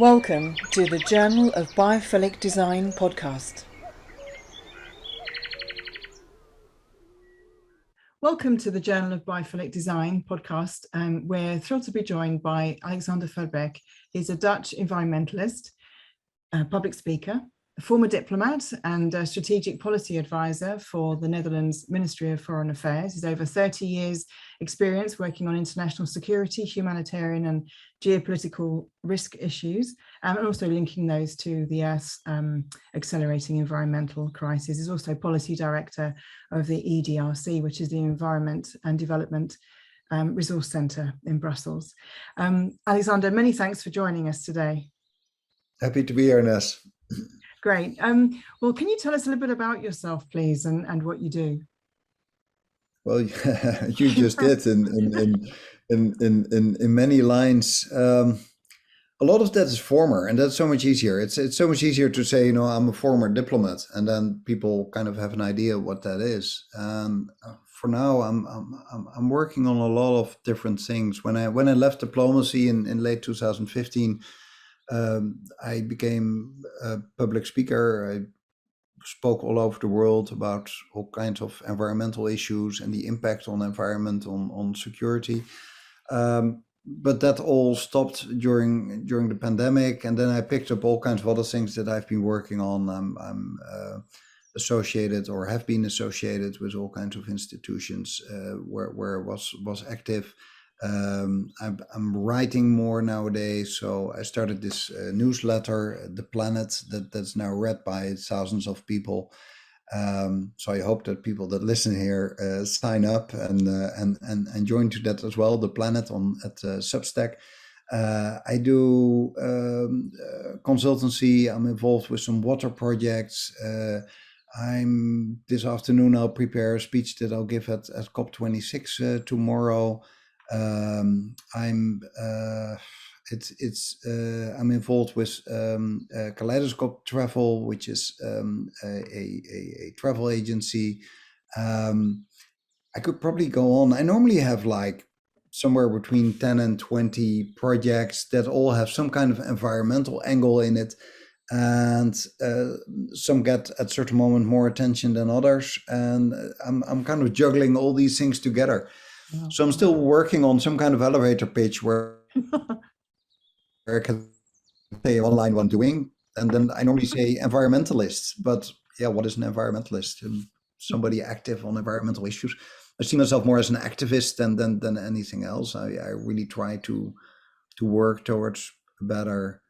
Welcome to the Journal of Biophilic Design podcast. Welcome to the Journal of Biophilic Design podcast. We're thrilled to be joined by Alexander Verbeek. He's a Dutch environmentalist, public speaker, a former diplomat and a strategic policy advisor for the Netherlands Ministry of Foreign Affairs. He's over 30 years experience working on international security, humanitarian and geopolitical risk issues, and also linking those to the Earth's accelerating environmental crisis. He's also policy director of the EDRC, which is the Environment and Development Resource Centre in Brussels. Alexander, many thanks for joining us today. Happy to be here, Ness. Great. Well, can you tell us a little bit about yourself, please, and what you do? Well, you just did in many lines. A lot of that is former, and that's so much easier. It's so much easier to say, I'm a former diplomat, and then people kind of have an idea what that is. For now, I'm working on a lot of different things. When I left diplomacy in late 2015. I became a public speaker. I spoke all over the world about all kinds of environmental issues and the impact on environment, on security. But that all stopped during the pandemic, and then I picked up all kinds of other things that I've been working on. I'm associated or have been associated with all kinds of institutions where I was active. I'm writing more nowadays, so I started this newsletter, The Planet, that's now read by thousands of people. So I hope that people that listen here sign up and join to that as well. The Planet at Substack. I do consultancy. I'm involved with some water projects. This afternoon I'll prepare a speech that I'll give at COP26 tomorrow. I'm involved with Kaleidoscope Travel, which is a travel agency. I could probably go on. I normally have like somewhere between 10 and 20 projects that all have some kind of environmental angle in it, and some get at a certain moment more attention than others. And I'm kind of juggling all these things together. So I'm still working on some kind of elevator pitch where I can say online what I'm doing. And then I normally say environmentalist, but yeah, what is an environmentalist? Somebody active on environmental issues. I see myself more as an activist than anything else. I really try to work towards a better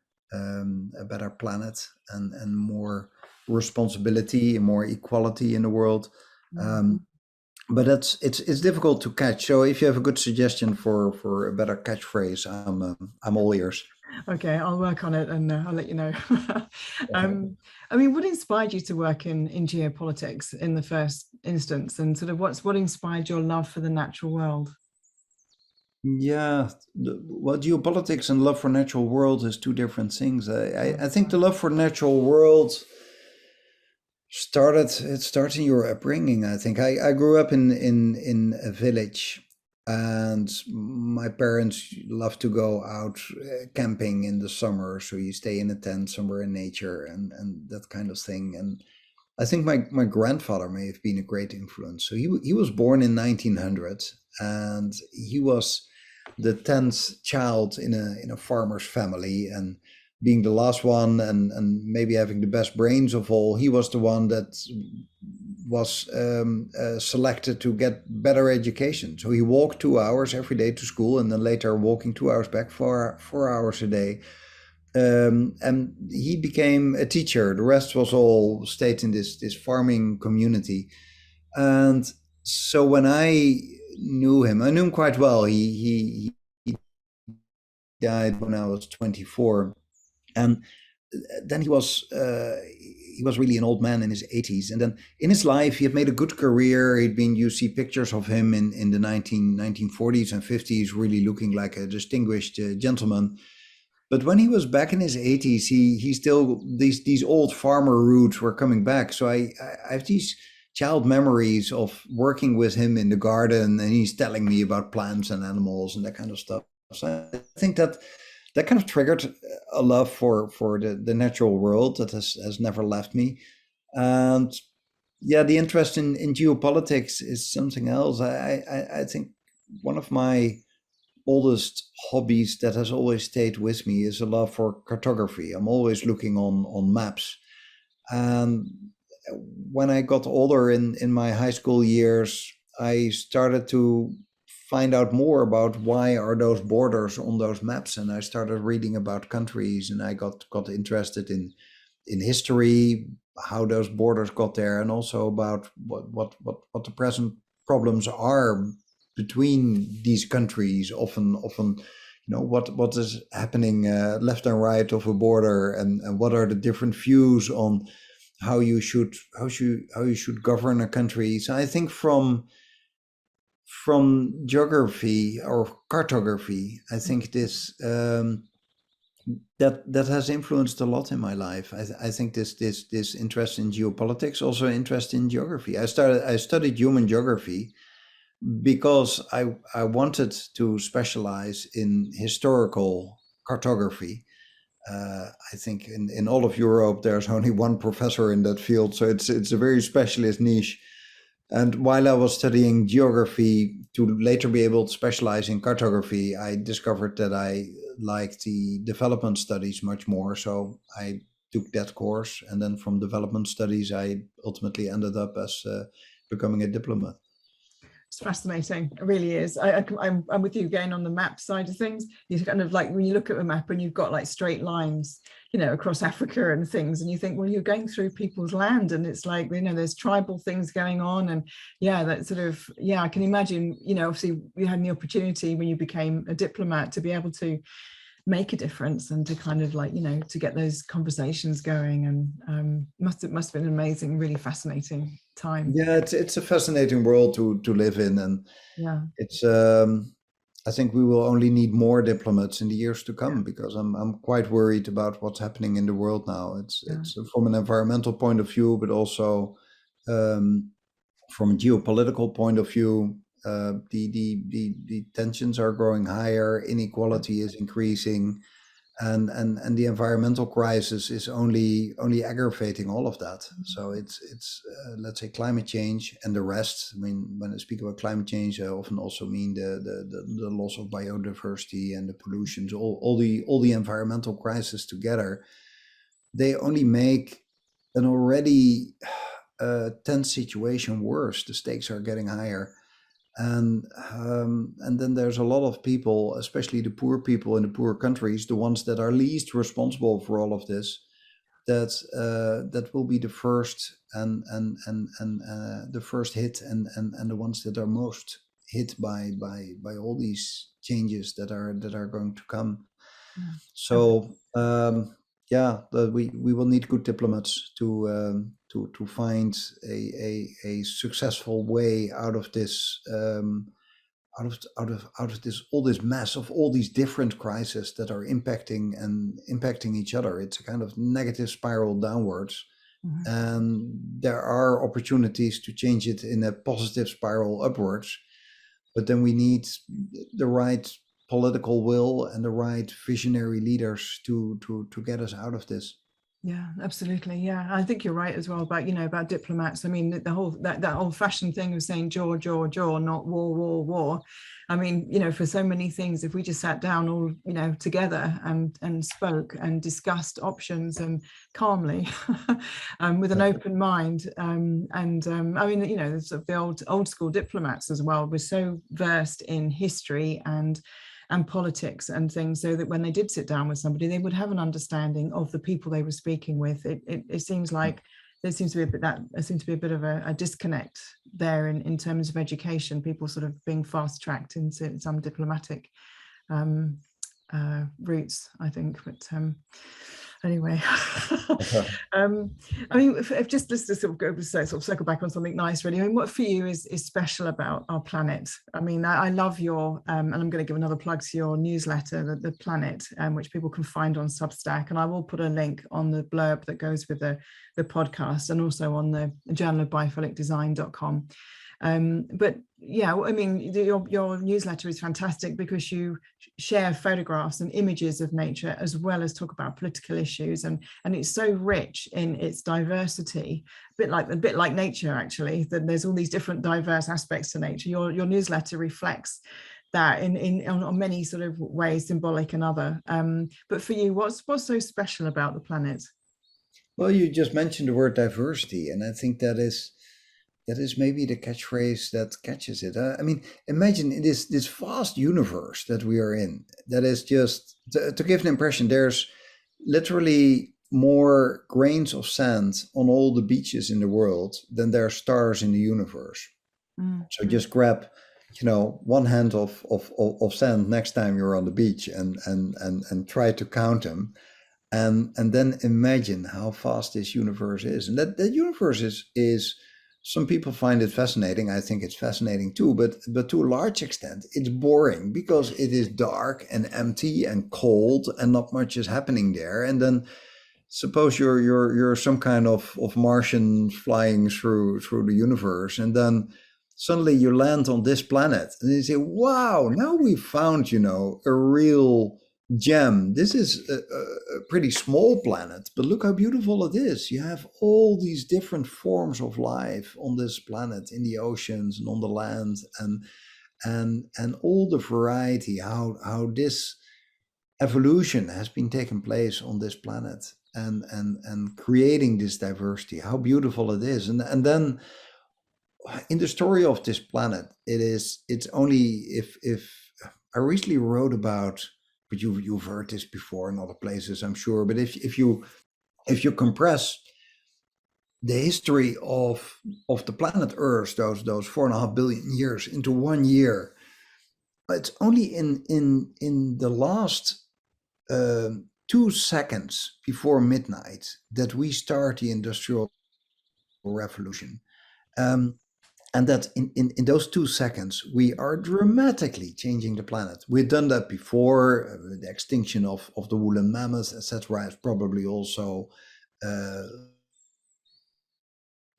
planet and more responsibility and more equality in the world. But it's difficult to catch. So if you have a good suggestion for a better catchphrase, I'm all ears. Okay, I'll work on it and I'll let you know. What inspired you to work in geopolitics in the first instance, and sort of what inspired your love for the natural world? Yeah, well, geopolitics and love for natural world is two different things. I think the love for natural world starts in your upbringing. I think I grew up in a village, and my parents loved to go out camping in the summer. So you stay in a tent somewhere in nature and that kind of thing. And I think my grandfather may have been a great influence. So he was born in 1900, and he was the 10th child in a farmer's family, and being the last one and maybe having the best brains of all, he was the one that was selected to get better education. So he walked 2 hours every day to school, and then later walking 2 hours back, 4 hours a day. And he became a teacher. The rest was all stayed in this farming community. And so when I knew him quite well. He died when I was 24. And then he was really an old man in his 80s. And then in his life, he had made a good career. You see pictures of him in the 1940s and 50s, really looking like a distinguished gentleman. But when he was back in his 80s, he still, these old farmer roots were coming back. So I have these child memories of working with him in the garden, and he's telling me about plants and animals and that kind of stuff. So I think that that kind of triggered a love for the natural world that has never left me. And yeah, the interest in geopolitics is something else. I think one of my oldest hobbies that has always stayed with me is a love for cartography. I'm always looking on maps. And when I got older in my high school years, I started to find out more about why are those borders on those maps, and I started reading about countries, and I got interested in history, how those borders got there, and also about what the present problems are between these countries. Often, what is happening left and right of a border, and what are the different views on how you should govern a country. So I think from geography or cartography, I think this that has influenced a lot in my life. I think this interest in geopolitics, also interest in geography. I studied human geography because I wanted to specialize in historical cartography. I think in all of Europe there's only one professor in that field, so it's a very specialist niche. And while I was studying geography to later be able to specialize in cartography, I discovered that I liked the development studies much more. So I took that course, and then from development studies, I ultimately ended up as becoming a diplomat. It's fascinating. It really is. I'm with you again on the map side of things. You kind of like when you look at a map and you've got like straight lines, across Africa and things, and you think, well, you're going through people's land, and it's like, there's tribal things going on, and that sort of, I can imagine, obviously you had the opportunity when you became a diplomat to be able to make a difference and to kind of like, to get those conversations going, and must have been an amazing, really fascinating time. Yeah, it's a fascinating world to live in, and it's I think we will only need more diplomats in the years to come, because I'm quite worried about what's happening in the world now. It's from an environmental point of view, but also from a geopolitical point of view. The tensions are growing higher, inequality is increasing, and the environmental crisis is only aggravating all of that. So it's let's say climate change and the rest. I mean, when I speak about climate change, I often also mean the loss of biodiversity and the pollutions, all the environmental crises together. They only make an already tense situation worse. The stakes are getting higher. And then there's a lot of people, especially the poor people in the poor countries, the ones that are least responsible for all of this, that will be the first and the first hit, and the ones that are most hit by all these changes that are going to come. So we will need good diplomats to find a successful way out of this, out of this, all this mess of all these different crises that are impacting each other. It's a kind of negative spiral downwards. And there are opportunities to change it in a positive spiral upwards, but then we need the right political will and the right visionary leaders to get us out of this. Yeah, absolutely. Yeah, I think you're right as well about about diplomats. I mean, the whole that old-fashioned thing of saying jaw, not war, war, war. I mean, for so many things, if we just sat down all together and spoke and discussed options and calmly, with an open mind, I mean, sort of the old school diplomats as well were so versed in history and politics and things, so that when they did sit down with somebody, they would have an understanding of the people they were speaking with. It seems like there seems to be a bit of a disconnect there in terms of education, people sort of being fast tracked into some diplomatic routes, I think. But anyway, I mean, if just let's sort of go sort of circle back on something nice, really. I mean, what for you is special about our planet? I mean, I love your, and I'm going to give another plug to your newsletter, the Planet, which people can find on Substack, and I will put a link on the blurb that goes with the podcast, and also on the journal of biophilicdesign.com. But yeah, I mean, your newsletter is fantastic because you share photographs and images of nature as well as talk about political issues, and it's so rich in its diversity, a bit like nature actually. That there's all these different diverse aspects to nature. Your newsletter reflects that on many sort of ways, symbolic and other. But for you, what's so special about the planet? Well, you just mentioned the word diversity, and I think that is maybe the catchphrase that catches it. I mean, imagine this vast universe that we are in. That is just to give an impression. There's literally more grains of sand on all the beaches in the world than there are stars in the universe. So just grab, one hand of sand next time you're on the beach and try to count them. And then imagine how vast this universe is. And that universe is some people find it fascinating. I think it's fascinating too, but to a large extent, it's boring because it is dark and empty and cold and not much is happening there. And then suppose you're some kind of Martian flying through the universe, and then suddenly you land on this planet and you say, wow, now we found, a real gem. This is a pretty small planet, but look how beautiful it is. You have all these different forms of life on this planet, in the oceans and on the land, and all the variety, how this evolution has been taking place on this planet, and creating this diversity, how beautiful it is. And then in the story of this planet, it's only if I recently wrote about, but you've heard this before in other places, I'm sure, but if you compress the history of the planet Earth, those 4.5 billion years, into 1 year, it's only in the last 2 seconds before midnight that we start the Industrial Revolution. And that in those 2 seconds, we are dramatically changing the planet. We've done that before. The extinction of the woolly mammoths, etc., is probably also,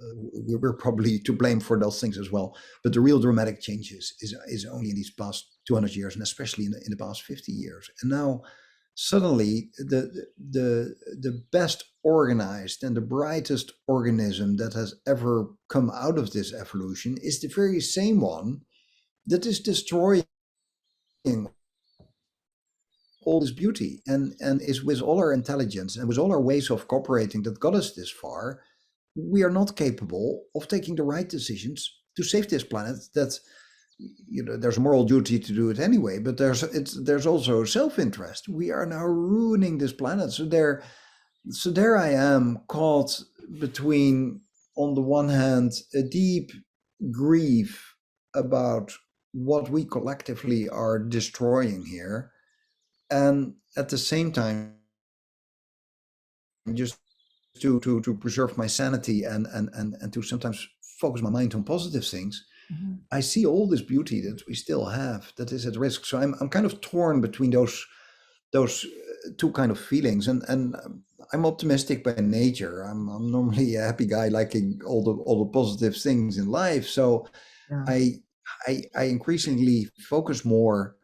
we're probably to blame for those things as well. But the real dramatic changes is only in these past 200 years, and especially in the past 50 years. And now, suddenly, the best organized and the brightest organism that has ever come out of this evolution is the very same one that is destroying all this beauty, and is, with all our intelligence and with all our ways of cooperating that got us this far, we are not capable of taking the right decisions to save this planet. That, there's a moral duty to do it anyway, but there's also self-interest. We are now ruining this planet. So there I am, caught between, on the one hand, a deep grief about what we collectively are destroying here, and at the same time, just to preserve my sanity and to sometimes focus my mind on positive things. Mm-hmm. I see all this beauty that we still have that is at risk. So I'm kind of torn between those two kind of feelings, and I'm optimistic by nature. I'm normally a happy guy, liking all the positive things in life. So yeah. I increasingly focus more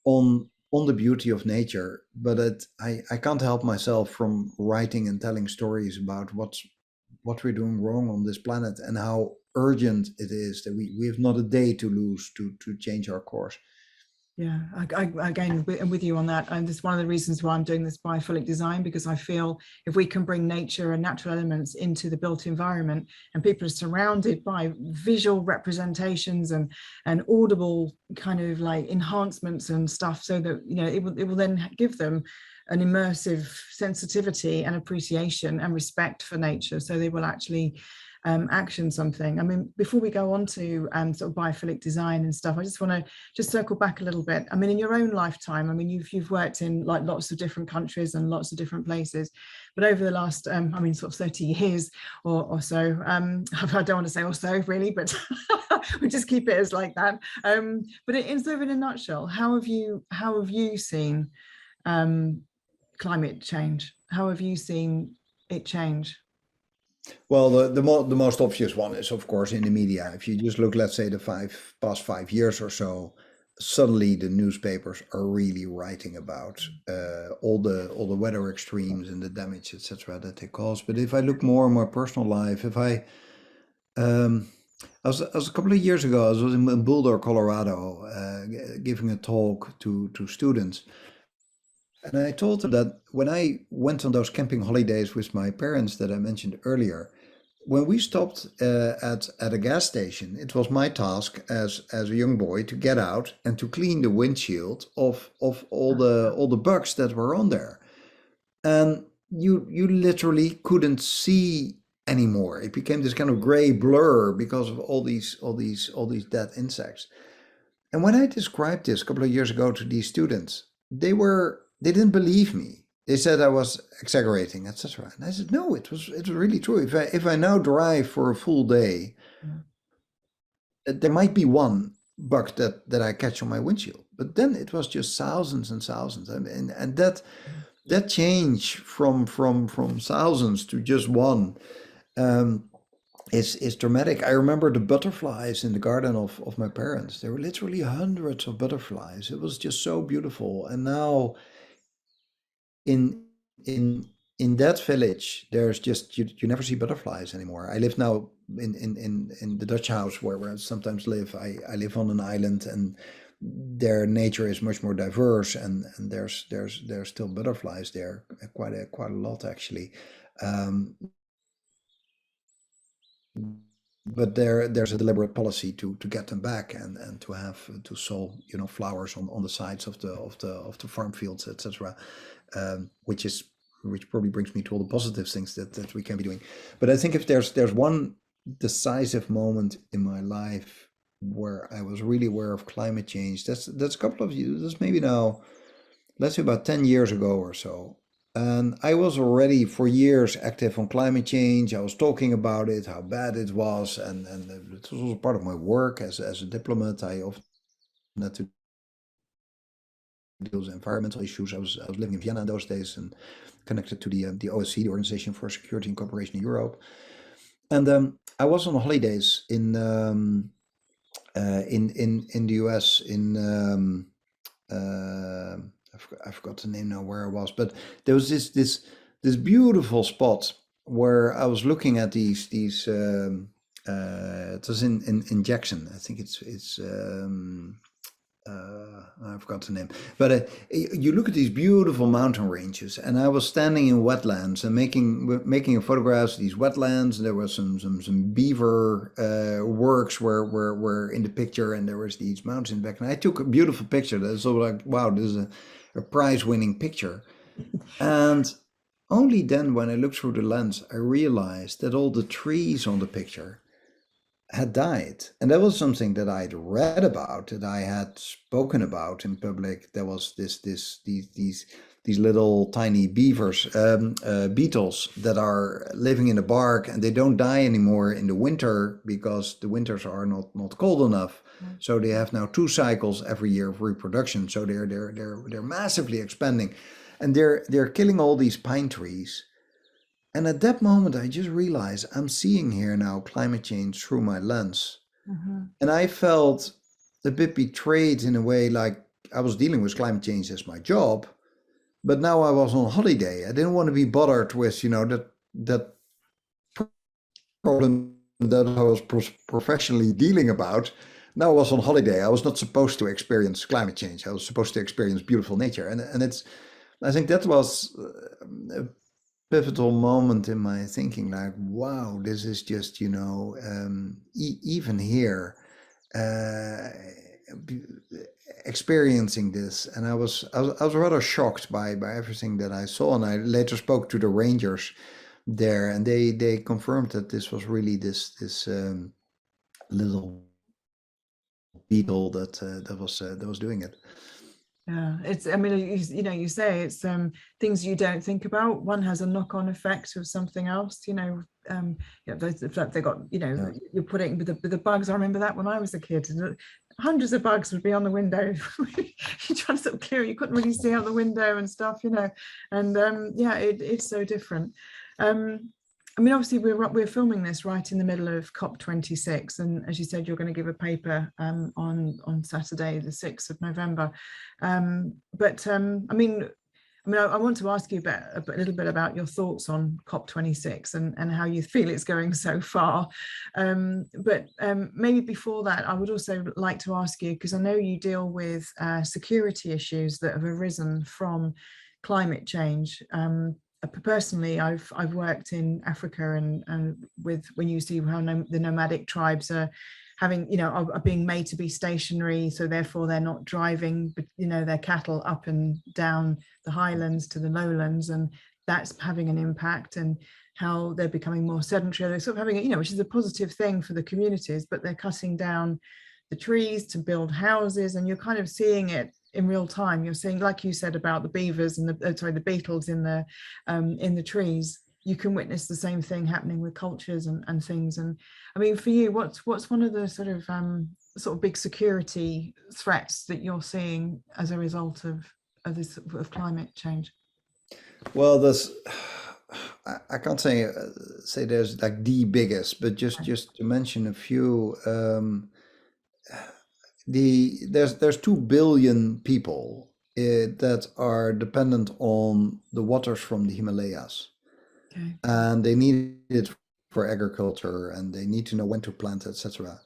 on the beauty of nature, but I can't help myself from writing and telling stories about what we're doing wrong on this planet, and how urgent it is that we have not a day to lose to change our course. Yeah, again, I'm with you on that. And it's one of the reasons why I'm doing this biophilic design, because I feel if we can bring nature and natural elements into the built environment, and people are surrounded by visual representations and audible kind of like enhancements and stuff, so that, it will then give them an immersive sensitivity and appreciation and respect for nature, so they will actually action something. I mean, before we go on to sort of biophilic design and stuff, I just want to circle back a little bit. I mean, in your own lifetime, I mean, you've worked in like lots of different countries and lots of different places, but over the last, I mean, sort of 30 years or so, I don't want to say or so really, but we just keep it as like that. But in sort of in a nutshell, how have you seen climate change? How have you seen it change? Well, the most obvious one is, of course, in the media. If you just look, let's say, the past 5 years or so, suddenly the newspapers are really writing about all the weather extremes and the damage, etc., that they cause. But if I look more in my personal life, if um, I was a couple of years ago, I was in Boulder, Colorado, giving a talk to students. And I told them that when I went on those camping holidays with my parents that I mentioned earlier, when we stopped at a gas station, it was my task as a young boy to get out and to clean the windshield of all the bugs that were on there. And you literally couldn't see anymore. It became this kind of gray blur because of all these dead insects. And when I described this a couple of years ago to these students, they didn't believe me. They said I was exaggerating, etc. And I said, no, it was really true. If I now drive for a full day, there might be one bug that I catch on my windshield, but then it was just thousands and thousands. And that change from thousands to just one um, is dramatic. I remember the butterflies in the garden of my parents. There were literally hundreds of butterflies. It was just so beautiful. And now in in in that village, there's just you never see butterflies anymore. I live now in the Dutch house where I sometimes live. I live on an island, and their nature is much more diverse, and there's still butterflies there, quite a lot actually. Um, but there's a deliberate policy to get them back, and to sow flowers on the sides of the farm fields, etc. Which probably brings me to all the positive things that we can be doing. But I think if there's one decisive moment in my life where I was really aware of climate change, that's a couple of years. That's maybe now, let's say about 10 years ago or so. And I was already for years active on climate change. I was talking about it, how bad it was, and it was also part of my work as a diplomat. I often had to deal with environmental issues. I was living in Vienna in those days and connected to the OSCE, the Organization for Security and Cooperation in Europe. And I was on holidays in the US I forgot the name now where I was, but there was this beautiful spot where I was looking at these it was in Jackson. I think it's I forgot the name, but you look at these beautiful mountain ranges, and I was standing in wetlands and making photographs of these wetlands. There was some beaver works were in the picture, and there was these mountains back. And I took a beautiful picture. That's all like, wow, this is a prize-winning picture. And only then, when I looked through the lens, I realized that all the trees on the picture had died. And that was something that I'd read about, that I had spoken about in public. There was these little tiny beavers, beetles that are living in the bark, and they don't die anymore in the winter because the winters are not cold enough. So they have now 2 cycles every year of reproduction. So they're massively expanding, and they're killing all these pine trees. And at that moment, I just realized I'm seeing here now climate change through my lens. And I felt a bit betrayed in a way, like I was dealing with climate change as my job, but now I was on holiday. I didn't want to be bothered with, that problem that I was professionally dealing about. Now I was on holiday. I was not supposed to experience climate change. I was supposed to experience beautiful nature. And I think that was a pivotal moment in my thinking, like, wow, this is just, even here, experiencing this. And I was rather shocked by everything that I saw. And I later spoke to the rangers there, and they confirmed that this was really this little beetle that was doing it. Yeah, I mean, you say it's things you don't think about. One has a knock-on effect of something else. They got, Yeah. you're putting with the bugs. I remember that when I was a kid, and hundreds of bugs would be on the window. You're trying to sort of clear it, you couldn't really see out the window and stuff, and it's so different. I mean, obviously we're filming this right in the middle of COP26, and as you said, you're going to give a paper on Saturday, the 6th of November. I want to ask you a little bit about your thoughts on COP26 and how you feel it's going so far. Maybe before that, I would also like to ask you, because I know you deal with security issues that have arisen from climate change. Personally, I've worked in Africa and with when you see how the nomadic tribes are having, are being made to be stationary, so therefore they're not driving, their cattle up and down the highlands to the lowlands, and that's having an impact, and how they're becoming more sedentary. They're sort of having, which is a positive thing for the communities, but they're cutting down the trees to build houses, and you're kind of seeing it in real time. You're seeing, like you said about the beavers and the beetles in the trees. You can witness the same thing happening with cultures and things. And I mean, for you, what's one of the sort of big security threats that you're seeing as a result of climate change? Well, I can't say there's like the biggest, but just to mention a few. There's 2 billion people that are dependent on the waters from the Himalayas. Okay. And they need it for agriculture, and they need to know when to plant, etc.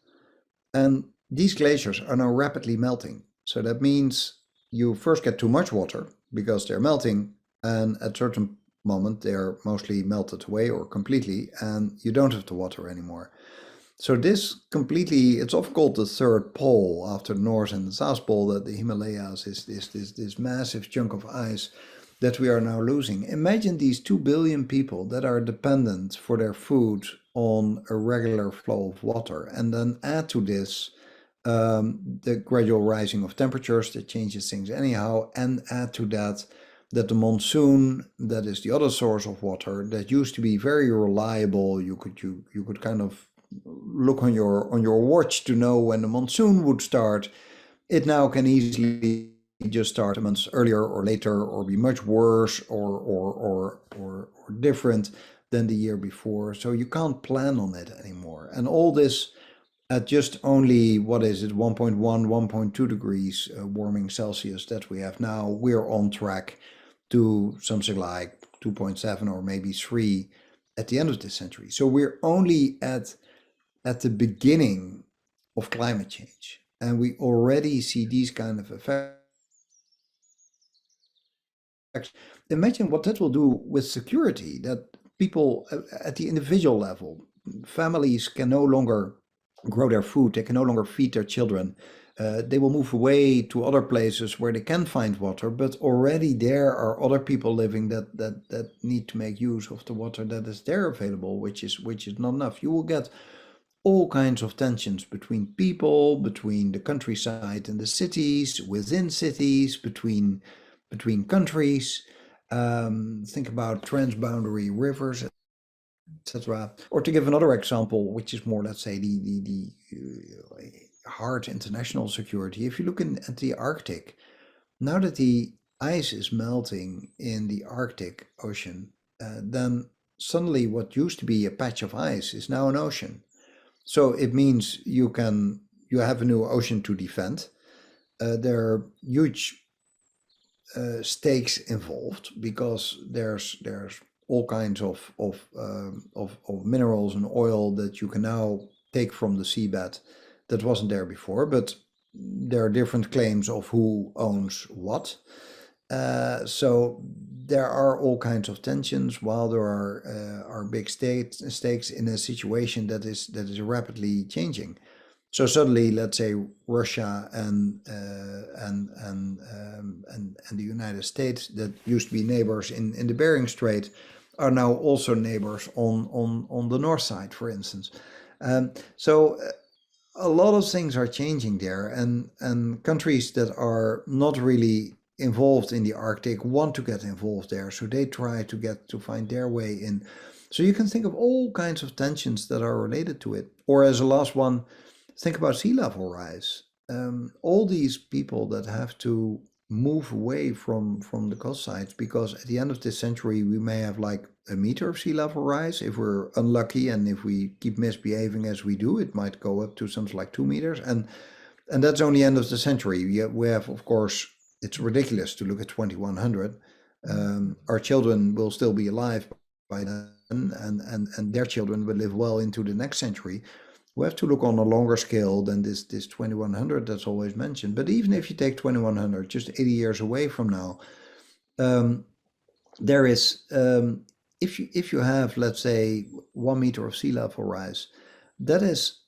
And these glaciers are now rapidly melting. So that means you first get too much water because they're melting, and at a certain moment they're mostly melted away or completely, and you don't have the water anymore. So this completely, it's often called the third pole after the North and the South Pole, that the Himalayas is this massive chunk of ice that we are now losing. Imagine these 2 billion people that are dependent for their food on a regular flow of water. And then add to this the gradual rising of temperatures that changes things anyhow. And add to that the monsoon, that is the other source of water that used to be very reliable. You could kind of look on your watch to know when the monsoon would start. It now can easily just start a month earlier or later, or be much worse or different than the year before. So you can't plan on it anymore. And all this at just only, 1.1, 1.2 degrees warming Celsius that we have now, we're on track to something like 2.7 or maybe 3 at the end of this century. So we're only at the beginning of climate change, and we already see these kind of effects. Imagine what that will do with security, that people at the individual level, families can no longer grow their food, they can no longer feed their children. They will move away to other places where they can find water, but already there are other people living that need to make use of the water that is there available, which is not enough. You will get all kinds of tensions between people, between the countryside and the cities, within cities, between countries. Think about transboundary rivers, etc. Or to give another example, which is more, let's say, the hard international security. If you look at the Arctic, now that the ice is melting in the Arctic Ocean, then suddenly what used to be a patch of ice is now an ocean. So it means you have a new ocean to defend. There are huge stakes involved, because there's all kinds of minerals and oil that you can now take from the seabed that wasn't there before. But there are different claims of who owns what. So there are all kinds of tensions, while there are big stakes in a situation that is rapidly changing. So suddenly, let's say Russia and the United States, that used to be neighbors in the Bering Strait, are now also neighbors on the north side, for instance. So a lot of things are changing there, and countries that are not really involved in the Arctic want to get involved there, so they try to find their way in. So you can think of all kinds of tensions that are related to it. Or as a last one, think about sea level rise. All these people that have to move away from the coast sides, because at the end of this century we may have like a meter of sea level rise. If we're unlucky and if we keep misbehaving as we do, it might go up to something like 2 meters. And that's only end of the century. We have, of course, it's ridiculous to look at 2100. Our children will still be alive by then, and their children will live well into the next century. We have to look on a longer scale than this 2100 that's always mentioned. But even if you take 2100, just 80 years away from now, there is, if you have, let's say, 1 meter of sea level rise, that is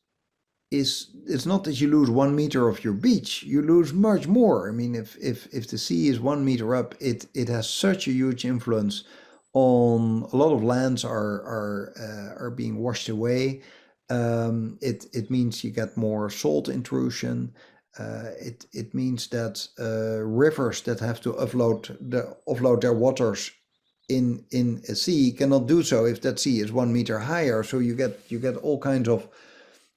it's not that you lose 1 meter of your beach, you lose much more. I mean, if the sea is 1 meter up, it has such a huge influence on a lot of lands are being washed away. It means you get more salt intrusion. It means that rivers that have to offload their waters in a sea cannot do so if that sea is 1 meter higher. So you get all kinds of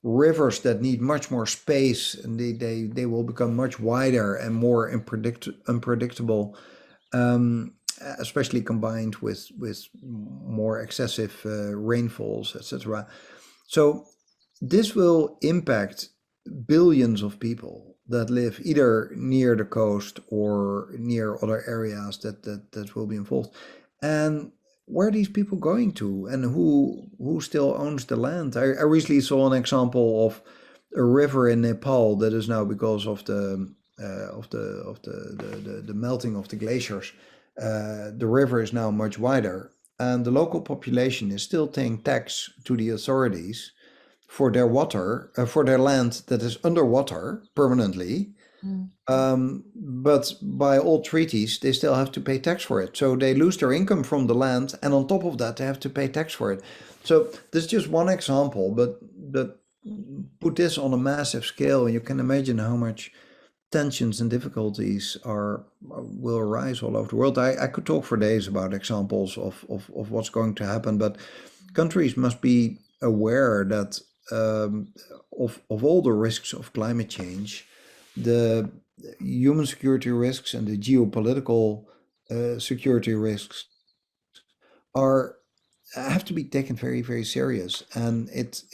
rivers that need much more space, and they will become much wider and more unpredictable, especially combined with more excessive rainfalls, etc. So this will impact billions of people that live either near the coast or near other areas that will be involved. And where are these people going to, and who still owns the land? I recently saw an example of a river in Nepal that is now, because of the melting of the glaciers, the river is now much wider, and the local population is still paying tax to the authorities for their water, for their land that is underwater permanently. But by all treaties, they still have to pay tax for it. So they lose their income from the land, and on top of that, they have to pay tax for it. So this is just one example, but put this on a massive scale, and you can imagine how much tensions and difficulties will arise all over the world. I could talk for days about examples of what's going to happen, but countries must be aware that of all the risks of climate change, the human security risks and the geopolitical security risks have to be taken very, very serious. And it's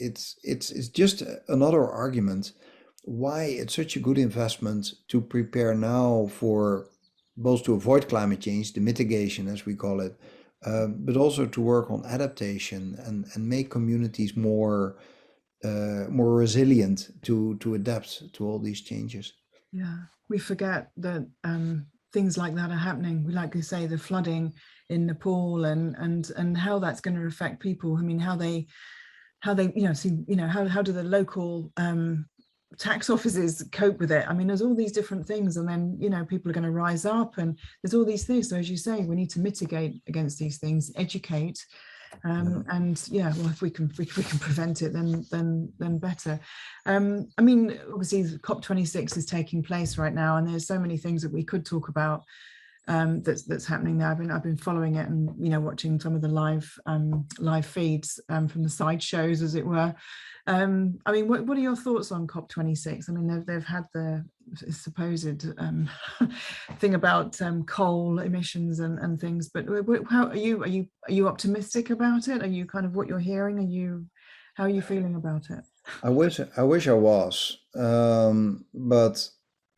just another argument why it's such a good investment to prepare now for both to avoid climate change, the mitigation as we call it, but also to work on adaptation and make communities more resilient to adapt to all these changes. Yeah, we forget that things like that are happening. We like to say the flooding in Nepal and how that's going to affect people. I mean, how they how do the local tax offices cope with it? I mean, there's all these different things, and then people are going to rise up, and there's all these things. So as you say, we need to mitigate against these things, educate. And well, if we can prevent it, then better. I mean, obviously COP26 is taking place right now, and there's so many things that we could talk about that's happening there. I've been following it and watching some of the live feeds from the side shows, as it were. I mean, what are your thoughts on COP26? I mean, they've had the supposed thing about coal emissions and things, but how are you optimistic about it? Are you kind of what you're hearing? How are you feeling about it? I wish I was, but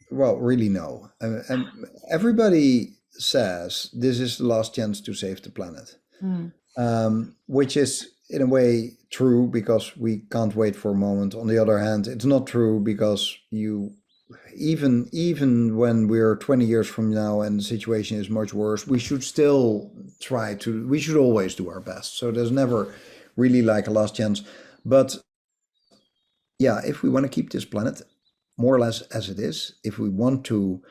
well, really no. And everybody says this is the last chance to save the planet, which is in a way true, because we can't wait for a moment. On the other hand, it's not true, because even when we're 20 years from now and the situation is much worse, we should still we should always do our best. So there's never really like a last chance. But yeah, if we want to keep this planet more or less as it is, if we want to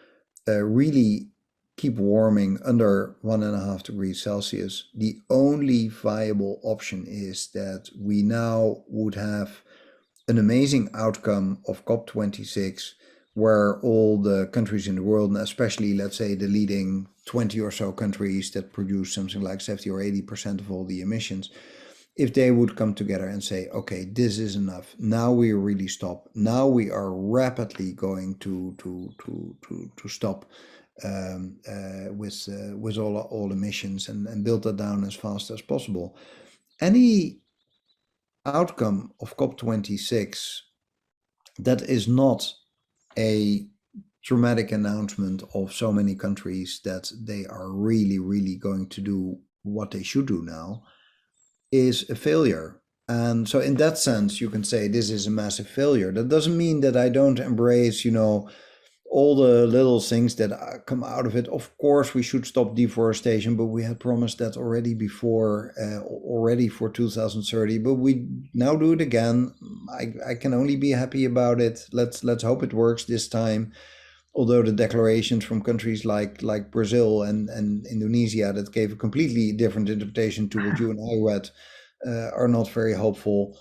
really keep warming under 1.5 degrees Celsius, the only viable option is that we now would have an amazing outcome of COP26, where all the countries in the world, and especially, let's say, the leading 20 or so countries that produce something like 70 or 80% of all the emissions, if they would come together and say, okay, this is enough. Now we really stop. Now we are rapidly going to stop with all emissions and build that down as fast as possible. Any outcome of COP26 that is not a dramatic announcement of so many countries that they are really, really going to do what they should do now is a failure. And so in that sense, you can say this is a massive failure. That doesn't mean that I don't embrace, all the little things that come out of it. Of course, we should stop deforestation, but we had promised that already before, already for 2030. But we now do it again. I can only be happy about it. Let's hope it works this time. Although the declarations from countries like Brazil and Indonesia that gave a completely different interpretation to what you and I read are not very hopeful.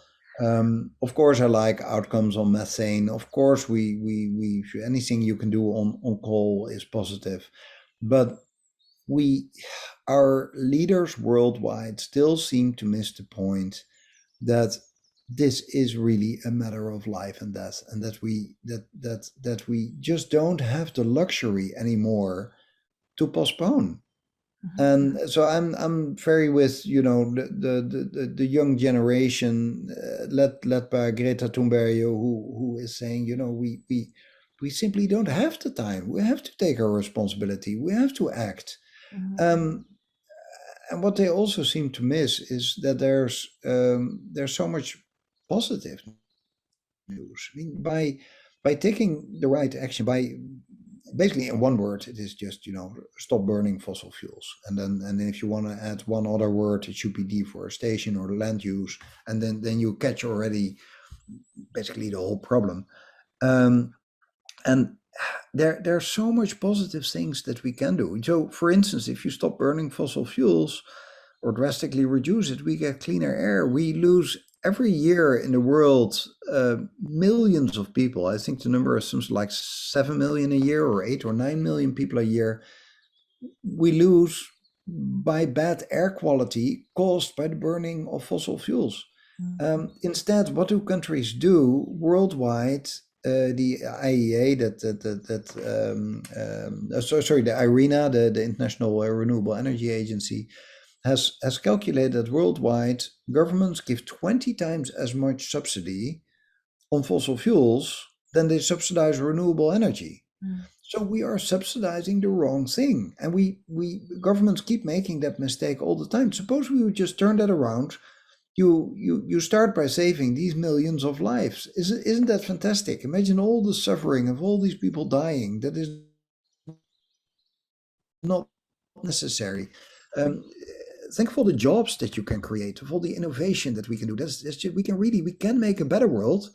Of course, I like outcomes on methane. Of course, we anything you can do on coal is positive, but our leaders worldwide still seem to miss the point that this is really a matter of life and death, and that we just don't have the luxury anymore to postpone. And so I'm very with the young generation led by Greta Thunberg, who is saying we simply don't have the time. We have to take our responsibility. We have to act. And what they also seem to miss is that there's so much positive news. I mean, by taking the right action, by basically in one word, it is just stop burning fossil fuels, and then if you want to add one other word, it should be deforestation or land use, and then you catch already basically the whole problem. And there's so much positive things that we can do. So, for instance, if you stop burning fossil fuels or drastically reduce it, we get cleaner air. We lose every year in the world millions of people. I think the number is something like 7 million a year, or 8 or 9 million people a year. We lose by bad air quality caused by the burning of fossil fuels. Instead, what do countries do worldwide? The IEA, the IRENA, the International Renewable Energy Agency, has calculated that worldwide governments give 20 times as much subsidy on fossil fuels than they subsidize renewable energy. So we are subsidizing the wrong thing, and we governments keep making that mistake all the time. Suppose we would just turn that around. You start by saving these millions of lives. Isn't that fantastic? Imagine all the suffering of all these people dying. That is not necessary. Think of all the jobs that you can create, of all the innovation that we can do. We can make a better world.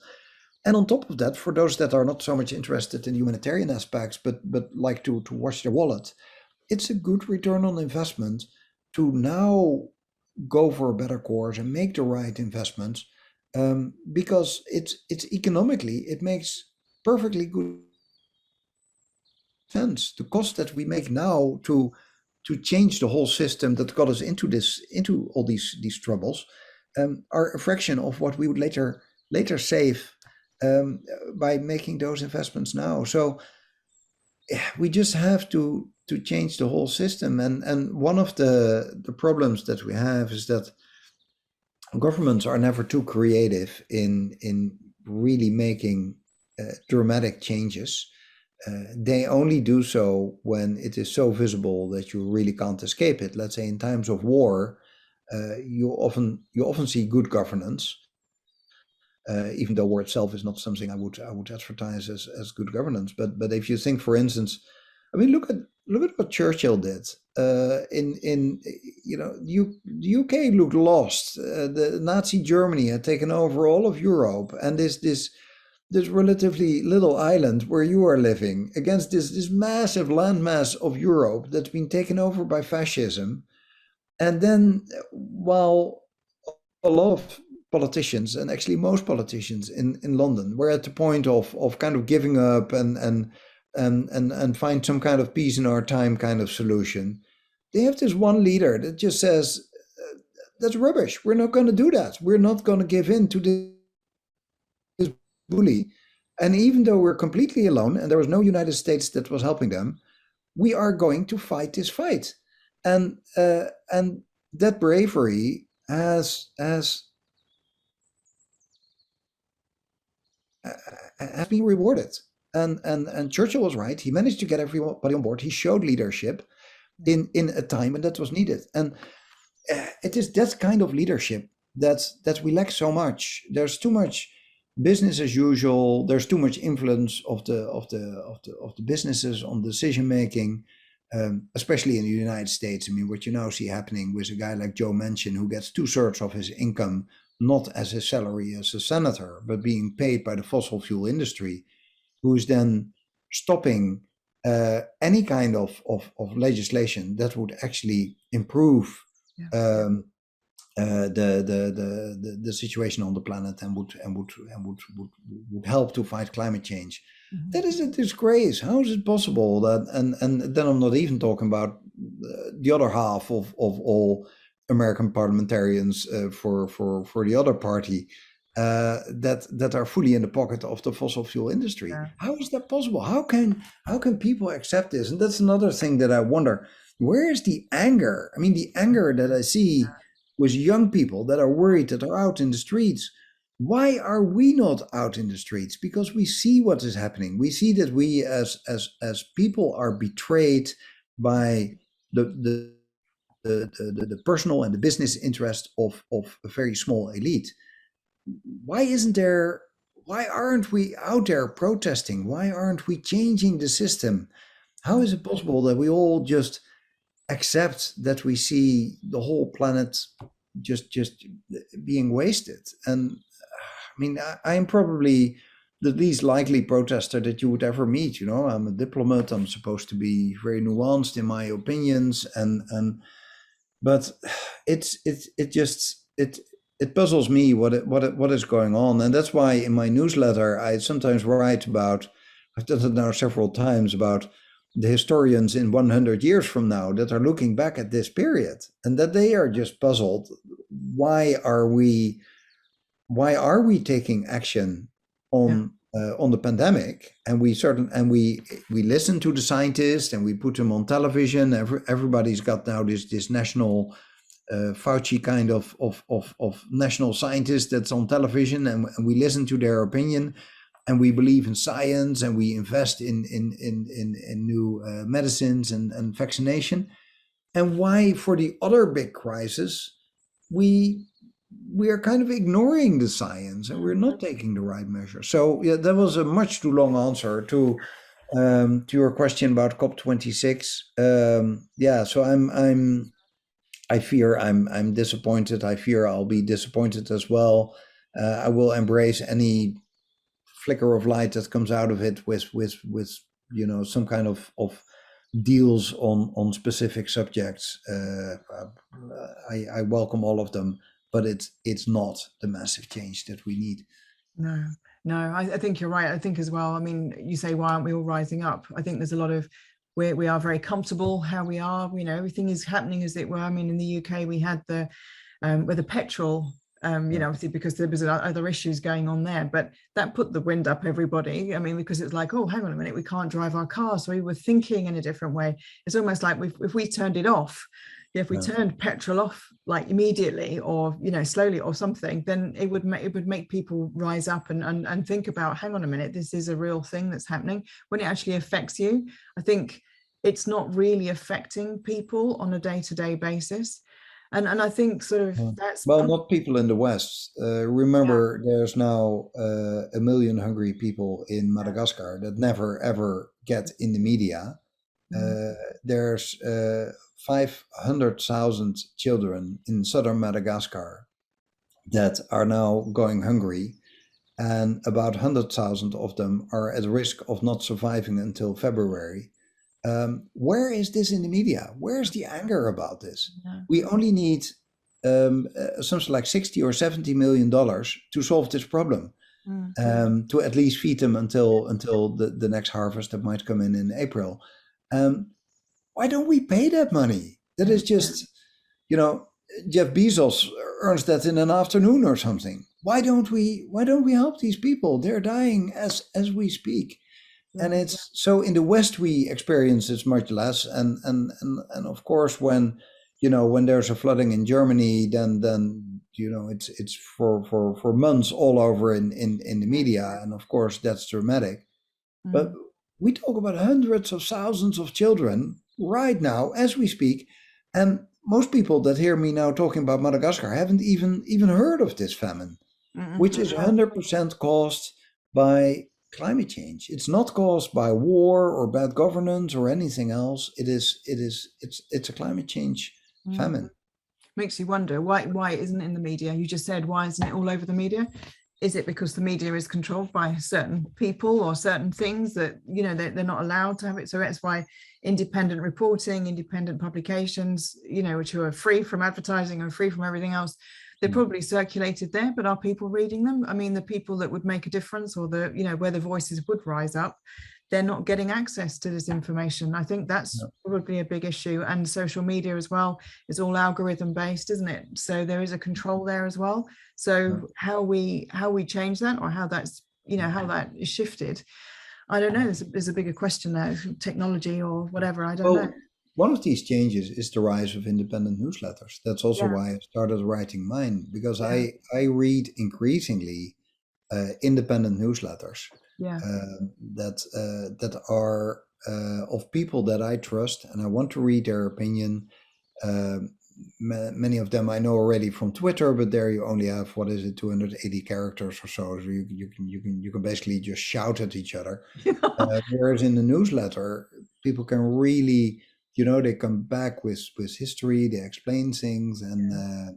And on top of that, for those that are not so much interested in humanitarian aspects, but like to watch their wallet, it's a good return on investment to now go for a better course and make the right investments, because it's economically, it makes perfectly good sense. The cost that we make now to change the whole system that got us into all these troubles are a fraction of what we would later save by making those investments now. So we just have to change the whole system. And one of the problems that we have is that governments are never too creative in really making dramatic changes. They only do so when it is so visible that you really can't escape it. Let's say in times of war, you often see good governance, even though war itself is not something I would advertise as good governance. But if you think, for instance, I mean, look at what Churchill did. The UK looked lost. The Nazi Germany had taken over all of Europe, and this relatively little island where you are living against this massive landmass of Europe that's been taken over by fascism. And then, while a lot of politicians, and actually most politicians in London, were at the point of kind of giving up and find some kind of peace in our time kind of solution, they have this one leader that just says, that's rubbish. We're not going to do that. We're not going to give in to this bully. And even though we're completely alone and there was no United States that was helping them, we are going to fight this fight. And that bravery has been rewarded. And Churchill was right. He managed to get everybody on board. He showed leadership in a time when that was needed. And it is that kind of leadership that we lack so much. There's too much business as usual. There's too much influence of the businesses on decision making, especially in the United States. I mean, what you now see happening with a guy like Joe Manchin, who gets 2/3 of his income not as his salary as a senator, but being paid by the fossil fuel industry, who's then stopping any kind of legislation that would actually improve the situation on the planet and would help to fight climate change. Mm-hmm. That is a disgrace. How is it possible that? And then I'm not even talking about the other half of all American parliamentarians for the other party that are fully in the pocket of the fossil fuel industry. Yeah. How is that possible? How can people accept this? And that's another thing that I wonder. Where is the anger? I mean, the anger that I see with young people that are worried, that are out in the streets. Why are we not out in the streets? Because we see what is happening. We see that we as people are betrayed by the personal and the business interest of a very small elite. Why aren't we out there protesting? Why aren't we changing the system? How is it possible that we all just accept that we see the whole planet just being wasted? And I mean, I am probably the least likely protester that you would ever meet. You know, I'm a diplomat. I'm supposed to be very nuanced in my opinions, but it puzzles me what is going on. And that's why in my newsletter I sometimes write about, I've done it now several times, about the historians in 100 years from now that are looking back at this period and that they are just puzzled. Why are we taking action on the pandemic? And we listen to the scientists and we put them on television. Everybody's got now this national Fauci kind of national scientist that's on television, and we listen to their opinion. And we believe in science, and we invest in new medicines and vaccination. And why, for the other big crisis, we are kind of ignoring the science, and we're not taking the right measure. So yeah, that was a much too long answer to your question about COP26. So I fear I'm disappointed. I fear I'll be disappointed as well. I will embrace any flicker of light that comes out of it with some kind of deals on specific subjects. I welcome all of them, but it's not the massive change that we need. No, I think you're right. I think as well, I mean, you say, why aren't we all rising up? I think there's a lot of, we are very comfortable how we are, everything is happening as it were. I mean, in the UK, we had with the petrol, obviously because there was other issues going on there, but that put the wind up everybody. I mean, because it's like, oh, hang on a minute, we can't drive our cars. So we were thinking in a different way. It's almost like if we turned it off, if we turned petrol off like immediately or, slowly or something, then it would make people rise up and think about, hang on a minute, this is a real thing that's happening. When it actually affects you, I think it's not really affecting people on a day-to-day basis. And I think sort of that's... Well, not people in the West. Remember, there's now 1 million hungry people in Madagascar that never, ever get in the media. There's 500,000 children in southern Madagascar that are now going hungry. And about 100,000 of them are at risk of not surviving until February. Where is this in the media? Where's the anger about this? We only need something like $60 or $70 million to solve this problem, to at least feed them until the next harvest that might come in April. Why don't we pay that money? That is just, Jeff Bezos earns that in an afternoon or something. Why don't we help these people? They're dying as we speak. And it's so in the West we experience this much less, and of course when when there's a flooding in Germany, then it's for months all over in the media, and of course that's dramatic. But we talk about hundreds of thousands of children right now as we speak, and most people that hear me now talking about Madagascar haven't even heard of this famine, which is 100% caused by climate change. It's not caused by war or bad governance or anything else. It's a climate change famine. Makes you wonder why it isn't in the media. You just said, why isn't it all over the media? Is it because the media is controlled by certain people or certain things that they're not allowed to have it? So that's why independent reporting, independent publications, which are free from advertising and free from everything else, they're probably circulated there, but are people reading them? I mean, the people that would make a difference, or where the voices would rise up, they're not getting access to this information. I think that's probably a big issue. And social media as well is all algorithm based, isn't it? So there is a control there as well. So how we change that, or how that's how that is shifted, I don't know. There's a bigger question there, technology or whatever. I don't know. One of these changes is the rise of independent newsletters. That's also why I started writing mine, because I read increasingly independent newsletters that are of people that I trust, and I want to read their opinion. Many of them I know already from Twitter, but there you only have 280 characters or so. So you can basically just shout at each other. Whereas in the newsletter, people can really, they come back with history, they explain things, and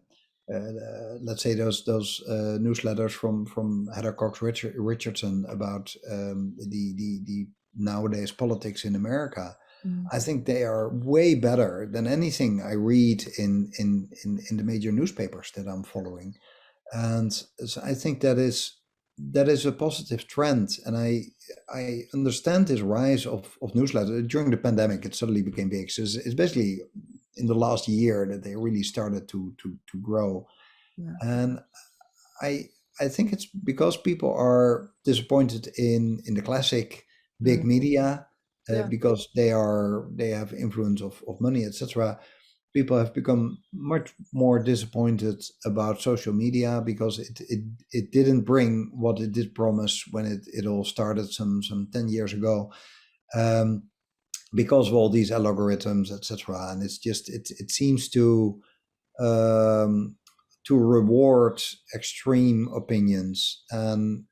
let's say those newsletters from Heather Cox Richardson about the nowadays politics in America. I think they are way better than anything I read in the major newspapers that I'm following, and so I think that is a positive trend. And I understand this rise of newsletters during the pandemic. It suddenly became big. So it's basically in the last year that they really started to grow, and I think it's because people are disappointed in the classic big media. Because they have influence of money, etc. People have become much more disappointed about social media because it didn't bring what it did promise when it all started some 10 years ago, because of all these algorithms, etc. And it's just it seems to reward extreme opinions. And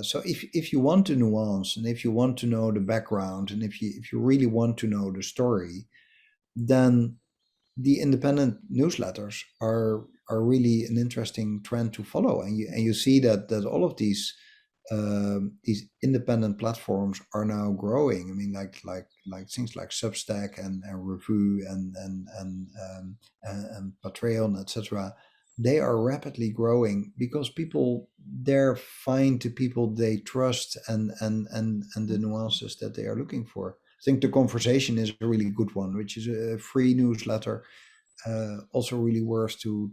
so if you want the nuance, and if you want to know the background, and if you really want to know the story, then the independent newsletters are really an interesting trend to follow. And you see that all of these independent platforms are now growing. I mean, like things like Substack and Review and Patreon, etc. They are rapidly growing because people there find the people they trust and the nuances that they are looking for. I think The Conversation is a really good one, which is a free newsletter, also really worth to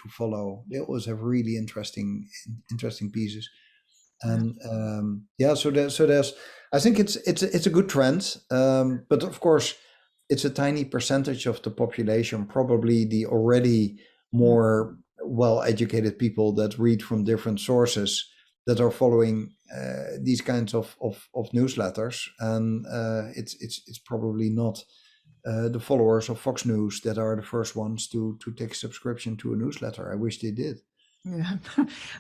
follow. They always have really interesting pieces, and so there's I think it's a good trend, but of course it's a tiny percentage of the population, probably the already more well-educated people that read from different sources, that are following these kinds of newsletters, and it's probably not the followers of Fox News that are the first ones to take subscription to a newsletter. I wish they did. Yeah,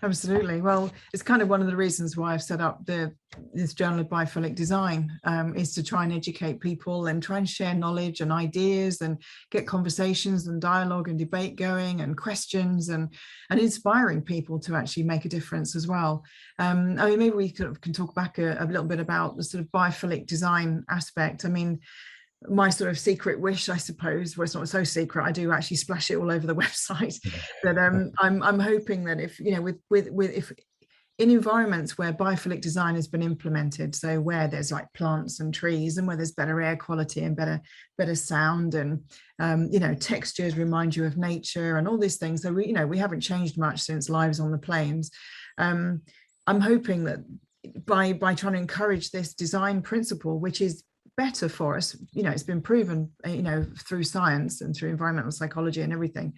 absolutely. Well, it's kind of one of the reasons why I've set up this Journal of Biophilic Design, is to try and educate people and try and share knowledge and ideas and get conversations and dialogue and debate going and questions and inspiring people to actually make a difference as well. I mean, maybe we can talk back a little bit about the sort of biophilic design aspect. I mean, my sort of secret wish, I suppose, well, it's not so secret, I do actually splash it all over the website, that I'm hoping that if if in environments where biophilic design has been implemented, so where there's like plants and trees, and where there's better air quality and better sound, and textures remind you of nature and all these things, so we haven't changed much since Lives on the Plains. I'm hoping that by trying to encourage this design principle, which is better for us. It's been proven, through science and through environmental psychology and everything,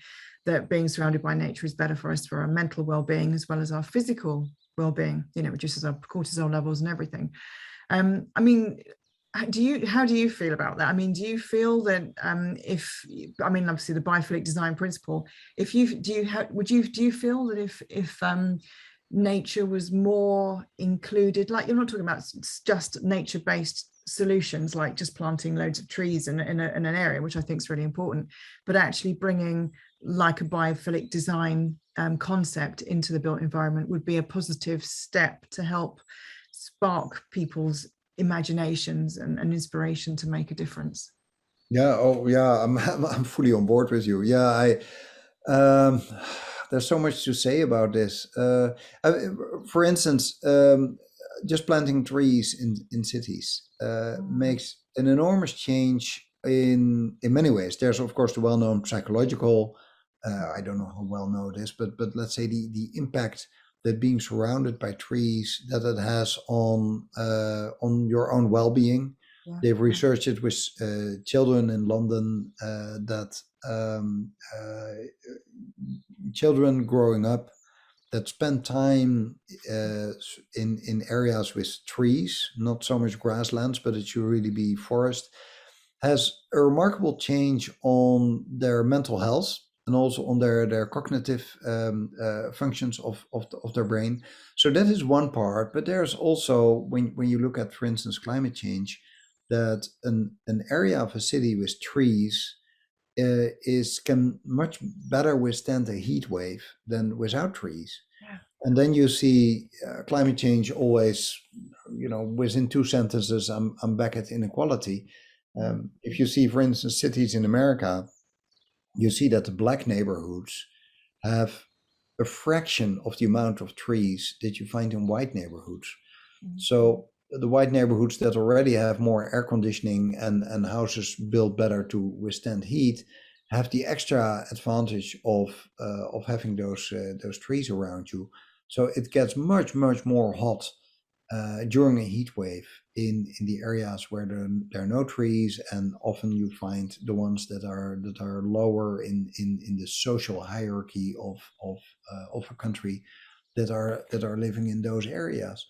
that being surrounded by nature is better for us, for our mental well-being as well as our physical well-being. Reduces our cortisol levels and everything. I mean, how do you feel about that? I mean, do you feel that obviously the biophilic design principle, do you feel that if nature was more included, like, you're not talking about just nature-based solutions like just planting loads of trees in an area, which I think is really important, but actually bringing like a biophilic design concept into the built environment would be a positive step to help spark people's imaginations and inspiration to make a difference. Yeah. Oh, yeah. I'm fully on board with you. Yeah. Um, there's so much to say about this. For instance, just planting trees in cities makes an enormous change in many ways. There's of course the well-known psychological. I don't know how well known it is, but let's say the impact that being surrounded by trees that it has on your own well-being. Yeah. They've researched it with children in London that children growing up that spend time in areas with trees, not so much grasslands, but it should really be forest, has a remarkable change on their mental health and also on their cognitive functions of their brain. So that is one part. But there's also, when you look at, for instance, climate change, that an area of a city with trees can much better withstand a heat wave than without trees. Yeah. And then you see climate change always, within two sentences, I'm back at inequality. If you see, for instance, cities in America, you see that the black neighborhoods have a fraction of the amount of trees that you find in white neighborhoods. Mm-hmm. So the white neighborhoods that already have more air conditioning and houses built better to withstand heat have the extra advantage of having those trees around you. So it gets much more hot during a heat wave in the areas where there are no trees, and often you find the ones that are lower in the social hierarchy of a country that are living in those areas.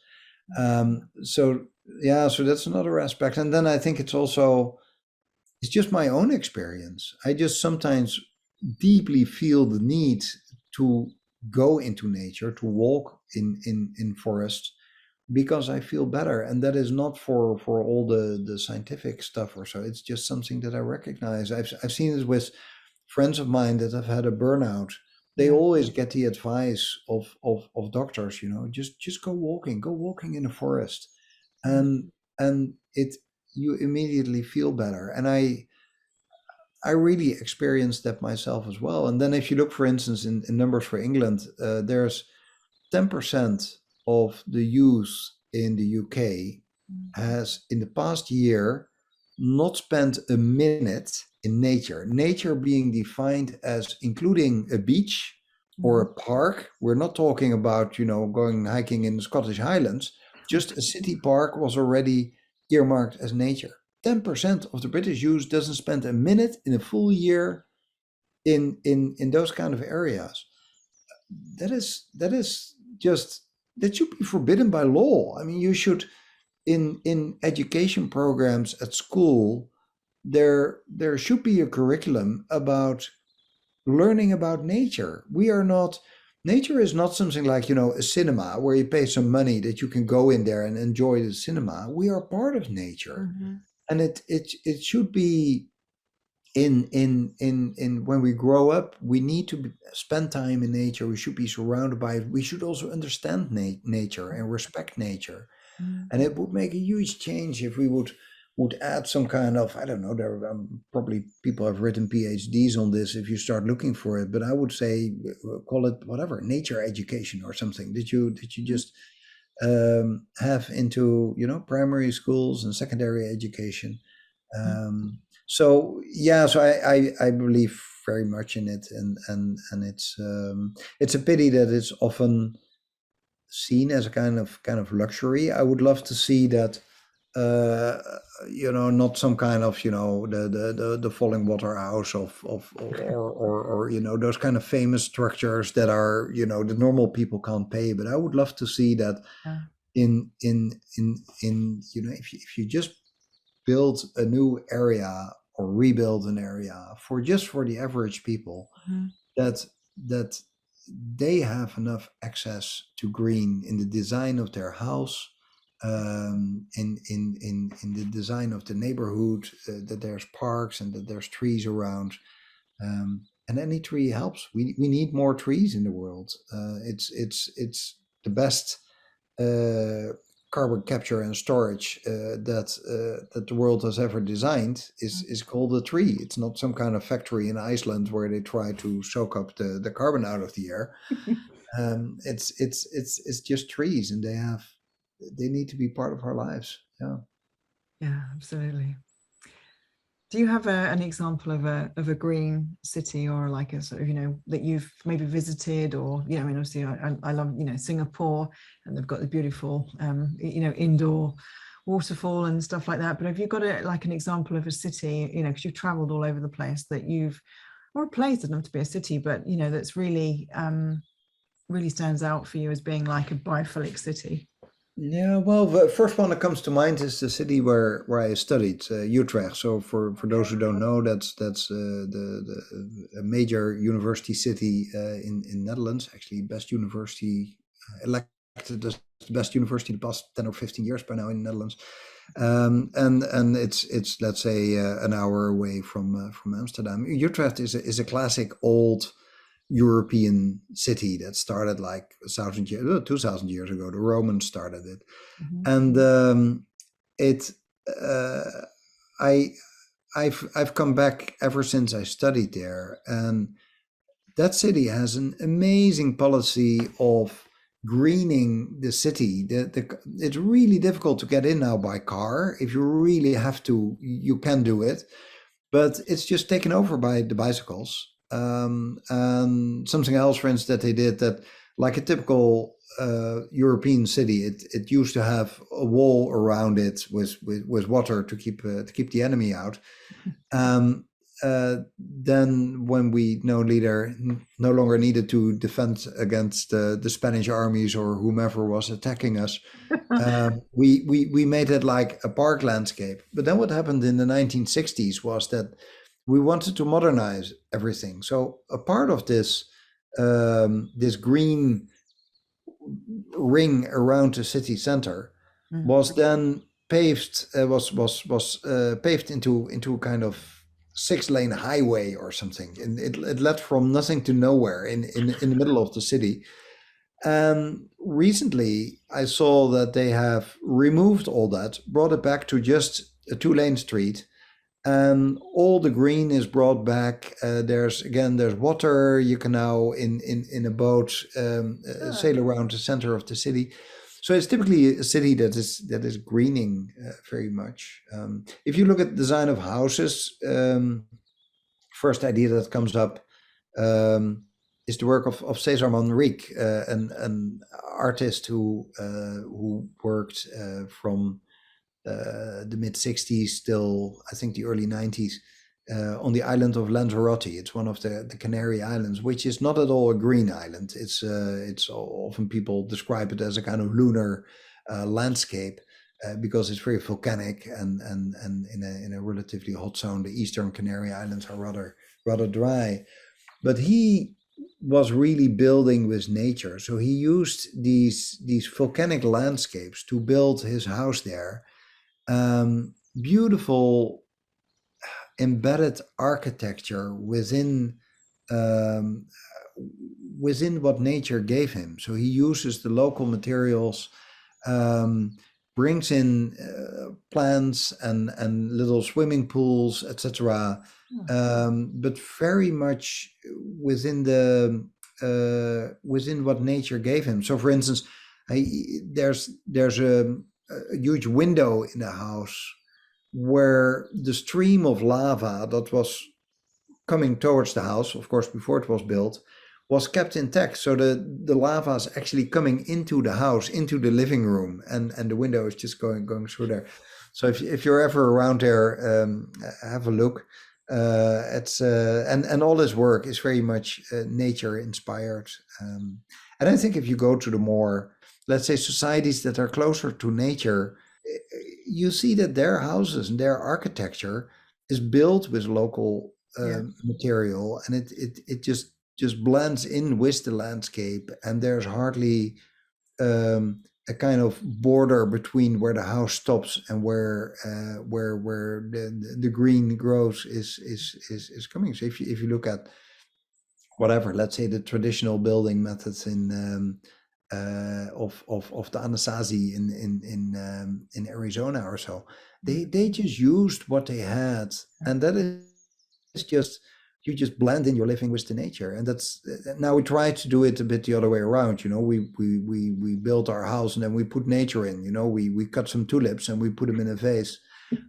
So that's another aspect. And then I think it's just my own experience. I just sometimes deeply feel the need to go into nature, to walk in forests, because I feel better. And that is not for all the scientific stuff or so. It's just something that I recognize. I've seen it with friends of mine that have had a burnout. They always get the advice of doctors, just go walking in the forest, and you immediately feel better. And I really experienced that myself as well. And then if you look, for instance, in numbers for England, there's 10% of the youth in the UK has in the past year not spent a minute in nature. Nature being defined as including a beach or a park. We're not talking about, going hiking in the Scottish Highlands. Just a city park was already earmarked as nature. 10% of the British youth doesn't spend a minute in a full year in those kind of areas. That should be forbidden by law. I mean, you should, in education programs at school, there should be a curriculum about learning about nature. Nature is not something like, a cinema where you pay some money that you can go in there and enjoy the cinema. We are part of nature. Mm-hmm. And it should be in when we grow up, we need to spend time in nature. We should be surrounded by it. We should also understand nature and respect nature. Mm-hmm. And it would make a huge change if we would add some kind of, I don't know, there probably people have written PhDs on this if you start looking for it, but I would say call it whatever, nature education or something that you just have into, primary schools and secondary education. So I believe very much in it, and it's a pity that it's often seen as a kind of luxury. I would love to see that, not some kind of, the falling water house or those kind of famous structures that are, the normal people can't pay. But I would love to see that Yeah. If you just build a new area or rebuild an area for the average people, Mhm. that they have enough access to green in the design of their house, in the design of the neighborhood, that there's parks and that there's trees around, and any tree helps. We need more trees in the world. It's the best carbon capture and storage that the world has ever designed is called a tree. It's not some kind of factory in Iceland where they try to soak up the carbon out of the air. It's just trees, and they need to be part of our lives. Yeah. Yeah, absolutely. Do you have an example of a green city, or like a sort of, that you've maybe visited, or, I mean, obviously I love, Singapore, and they've got the beautiful, indoor waterfall and stuff like that. But have you got like an example of a city, because you've traveled all over the place, or a place, doesn't have to be a city, but, that's really, really stands out for you as being like a biophilic city? Yeah, well, the first one that comes to mind is the city where I studied, Utrecht. So for those who don't know, that's a major university city in Netherlands. Actually, best university elected as the best university the past 10 or 15 years by now in the Netherlands. And it's let's say an hour away from Amsterdam. Utrecht is a classic old European city that started like 2,000 years ago. The Romans started it, and I've come back ever since I studied there, and that city has an amazing policy of greening the city. It's really difficult to get in now by car. If you really have to, you can do it, but it's just taken over by the bicycles. And something else, for instance, that they did, that like a typical European city, it used to have a wall around it with water to keep the enemy out. Then when we no longer needed to defend against the Spanish armies or whomever was attacking us, we made it like a park landscape. But then what happened in the 1960s was that we wanted to modernize everything. So a part of this this green ring around the city center was then paved paved into a kind of 6-lane highway or something, and it led from nothing to nowhere in the middle of the city. And recently I saw that they have removed all that, brought it back to just a 2-lane street, and all the green is brought back. There's water. You can now in a boat sail around the center of the city. So it's typically a city that is greening very much. If you look at the design of houses, first idea that comes up is the work of Cesar Monreal, an artist who worked from the mid-60s till I think the early 90s on the island of Lanzarote. It's one of the Canary Islands, which is not at all a green island. It's often people describe it as a kind of lunar landscape because it's very volcanic and in a relatively hot zone. The eastern Canary Islands are rather dry, but he was really building with nature. So he used these volcanic landscapes to build his house there. Beautiful embedded architecture within what nature gave him. So he uses the local materials, brings in plants and little swimming pools, etc. But very much within what nature gave him. So, for instance, there's a huge window in the house where the stream of lava that was coming towards the house, of course, before it was built, was kept intact. So the lava is actually coming into the house, into the living room, and the window is just going through there. So if you're ever around there, have a look. It's and all this work is very much nature inspired. And I think if you go to the more, let's say, societies that are closer to nature, you see that their houses and their architecture is built with local Yeah. material, and it just blends in with the landscape, and there's hardly a kind of border between where the house stops and where the green growth is coming. So if you look at whatever, let's say the traditional building methods in of the Anasazi in Arizona or so, they just used what they had, and that is just, you just blend in your living with the nature. And that's, now we try to do it a bit the other way around. We built our house and then we put nature in. We cut some tulips and we put them in a vase.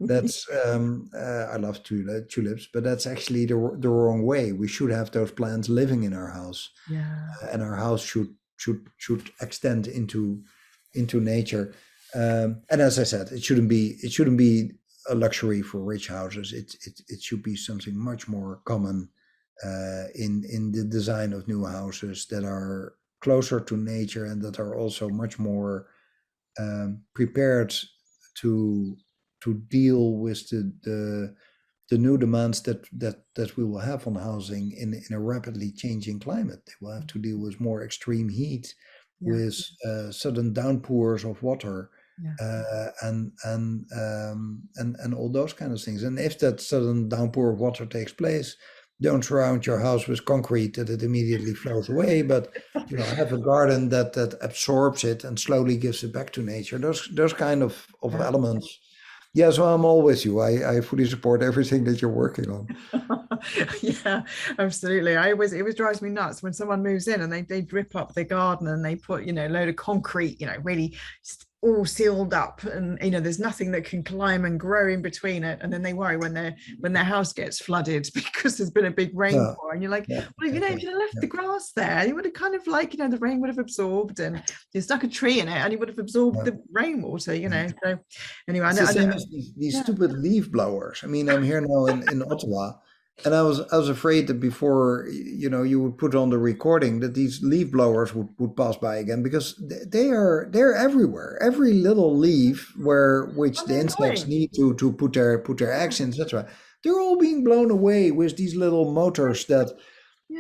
That's I love tulips, but that's actually the wrong way. We should have those plants living in our house. Yeah. And our house should extend into nature. And as I said, it shouldn't be a luxury for rich houses. It should be something much more common in the design of new houses that are closer to nature and that are also much more prepared to deal with the new demands that we will have on housing in a rapidly changing climate. They will have to deal with more extreme heat, with sudden downpours of water, and all those kind of things. And if that sudden downpour of water takes place, don't surround your house with concrete that it immediately flows away, but have a garden that absorbs it and slowly gives it back to nature. Those kind of elements. Yeah, so I'm all with you. I fully support everything that you're working on. Yeah, absolutely. It always drives me nuts when someone moves in and they drip up their garden and they put, a load of concrete, really all sealed up, and there's nothing that can climb and grow in between it, and then they worry when their house gets flooded because there's been a big rainfall, and you're like, well, if you'd left the grass there, you would have kind of the rain would have absorbed, and you stuck a tree in it and you would have absorbed the rainwater, so anyway, it's the same as these stupid leaf blowers. I mean, I'm here now in Ottawa, and I was afraid that before you would put on the recording that these leaf blowers would pass by again, because they're everywhere. Every little leaf which the insects need to put their eggs in, etc. They're all being blown away with these little motors that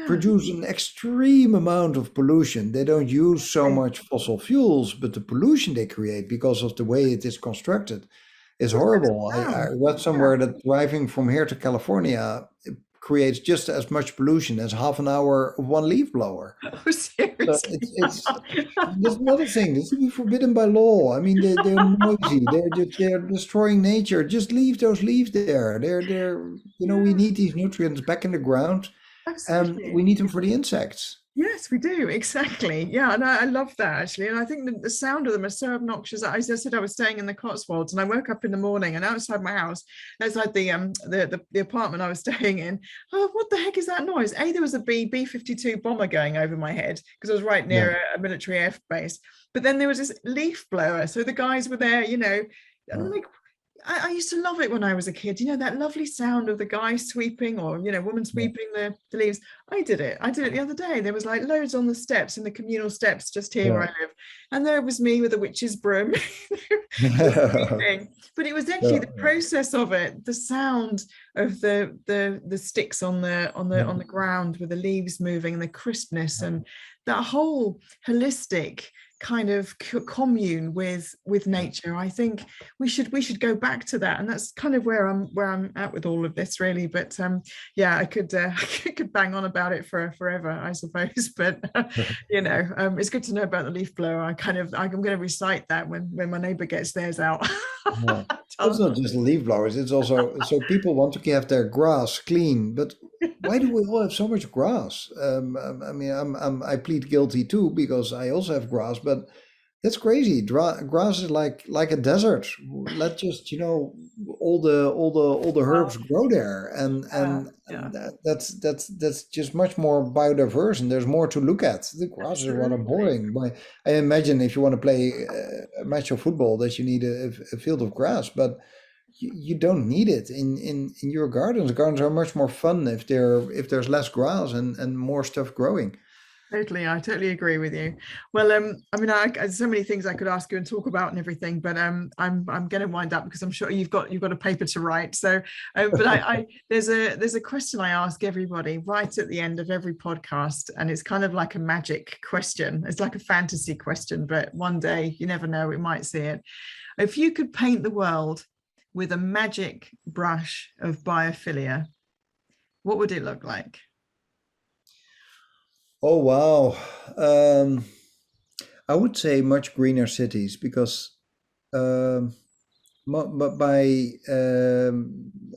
produce an extreme amount of pollution. They don't use so much fossil fuels, but the pollution they create because of the way it is constructed is horrible. I read somewhere that driving from here to California creates just as much pollution as half an hour of one leaf blower. Oh, seriously? So that's another thing. This should be forbidden by law. I mean, they're noisy. They're destroying nature. Just leave those leaves there. We need these nutrients back in the ground. Absolutely. We need them for the insects. Yes, we do. Exactly. Yeah. And I love that, actually. And I think the sound of them is so obnoxious. As I said, I was staying in the Cotswolds and I woke up in the morning and outside my house, outside the apartment I was staying in, what the heck is that noise? There was a B-52 bomber going over my head because I was right near a military air base. But then there was this leaf blower. So the guys were there, and I'm like, I used to love it when I was a kid, that lovely sound of the guy sweeping or, woman sweeping the leaves. I did it the other day. There was like loads on the steps, in the communal steps just here where I live. And there was me with a witch's broom. But it was actually the process of it, the sound of the sticks on the ground with the leaves moving and the crispness and that whole holistic kind of commune with nature. I think we should go back to that, and that's kind of where I'm at with all of this, really. But I could bang on about it forever, I suppose. But it's good to know about the leaf blower. I'm going to recite that when my neighbor gets theirs out. It's not just leaf blowers. It's also so people want to have their grass clean, but why do we all have so much grass? I mean, I plead guilty too because I also have grass, but that's crazy. Grass is like a desert. Let's just, all the herbs grow there, and that's just much more biodiverse, and there's more to look at. The grass is rather boring. I imagine if you want to play a match of football, that you need a field of grass, but you don't need it in your gardens. Gardens are much more fun if there's less grass and more stuff growing. Totally, I totally agree with you. Well, I mean, there's so many things I could ask you and talk about and everything, but I'm going to wind up because I'm sure you've got a paper to write. So, but there's a question I ask everybody right at the end of every podcast, and it's kind of like a magic question. It's like a fantasy question, but one day you never know, we might see it. If you could paint the world with a magic brush of biophilia, what would it look like? Oh wow. I would say much greener cities, because by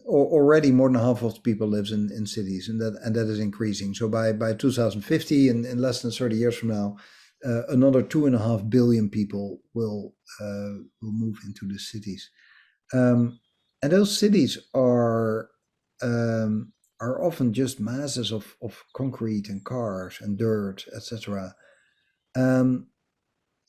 already more than half of the people lives in cities, and that is increasing. So by 2050, in less than 30 years from now, another 2.5 billion people will move into the cities, and those cities are often just masses of concrete and cars and dirt, etc.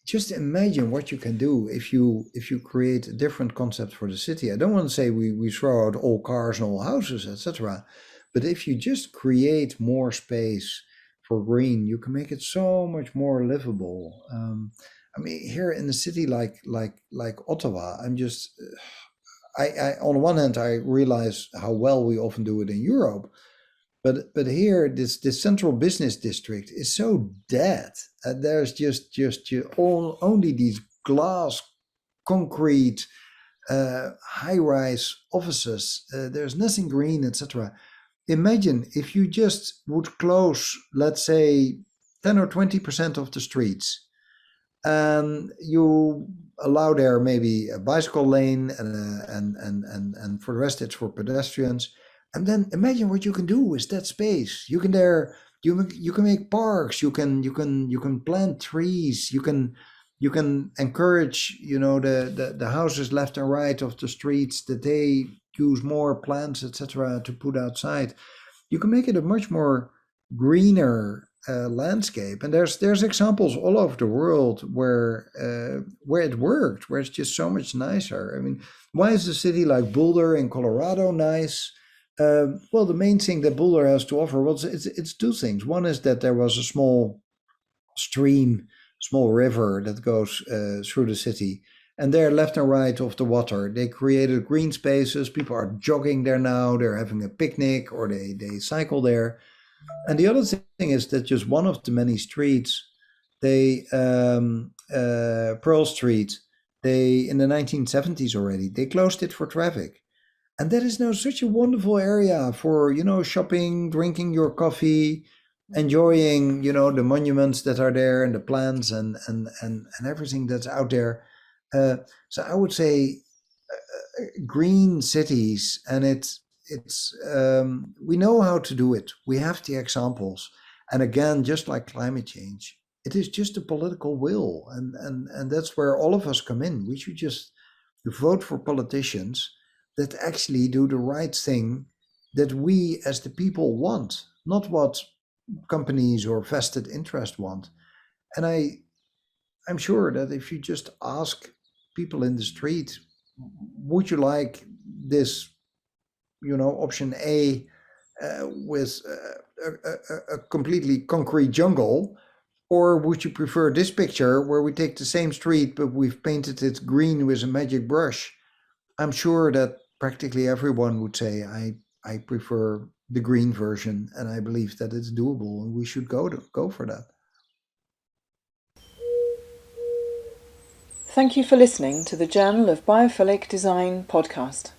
Just imagine what you can do if you create a different concept for the city. I don't want to say we throw out all cars and all houses, etc. But if you just create more space for green, you can make it so much more livable. I mean, here in a city like Ottawa, I on the one hand, I realize how well we often do it in Europe, but here this central business district is so dead. There's just only these glass, concrete, high-rise offices. There's nothing green, etc. Imagine if you just would close, let's say, 10 or 20% of the streets, and you allow there maybe a bicycle lane, and for the rest it's for pedestrians. And then imagine what you can do with that space. You can make parks. You can plant trees. You can encourage the houses left and right of the streets, that they use more plants, etc., to put outside. You can make it a much more greener landscape, and there's examples all over the world where it worked, where it's just so much nicer. I mean, why is a city like Boulder in Colorado nice? Well, the main thing that Boulder has to offer, well, it's two things. One is that there was a small stream, small river that goes through the city, and there, left and right of the water, they created green spaces. People are jogging there now. They're having a picnic, or they cycle there. And the other thing is that just one of the many streets, Pearl Street, in the 1970s already, they closed it for traffic. And that is now such a wonderful area for, shopping, drinking your coffee, enjoying, the monuments that are there, and the plants and everything that's out there. So I would say green cities, and it's we know how to do it. We have the examples. And again, just like climate change, it is just a political will. And that's where all of us come in. We should just vote for politicians that actually do the right thing, that we as the people want, not what companies or vested interest want. And I'm sure that if you just ask people in the street, would you like this, option A, with a completely concrete jungle, or would you prefer this picture where we take the same street but we've painted it green with a magic brush? I'm sure that practically everyone would say, I prefer the green version, and I believe that it's doable, and we should go for that. Thank you for listening to the Journal of Biophilic Design podcast.